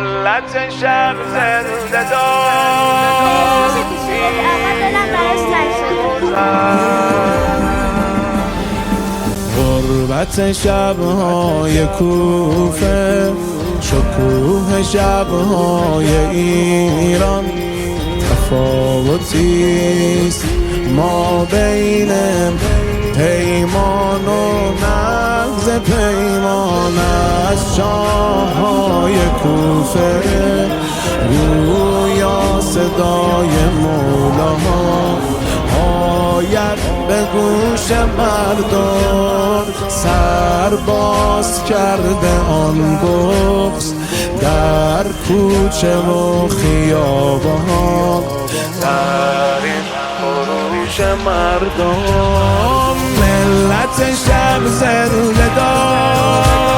ملت شب زنده دار غربت شبهای کوفه، شکوه شبهای ایران، تفاوتیست ما بین پیمان و نقض پیمان. از شاههای کوفه گویا صدای مولاها آید به گوش مردم. سر باز کرده آن بغض در کوچه و خیابان، در این خروش مردم. ملت شب زنده دار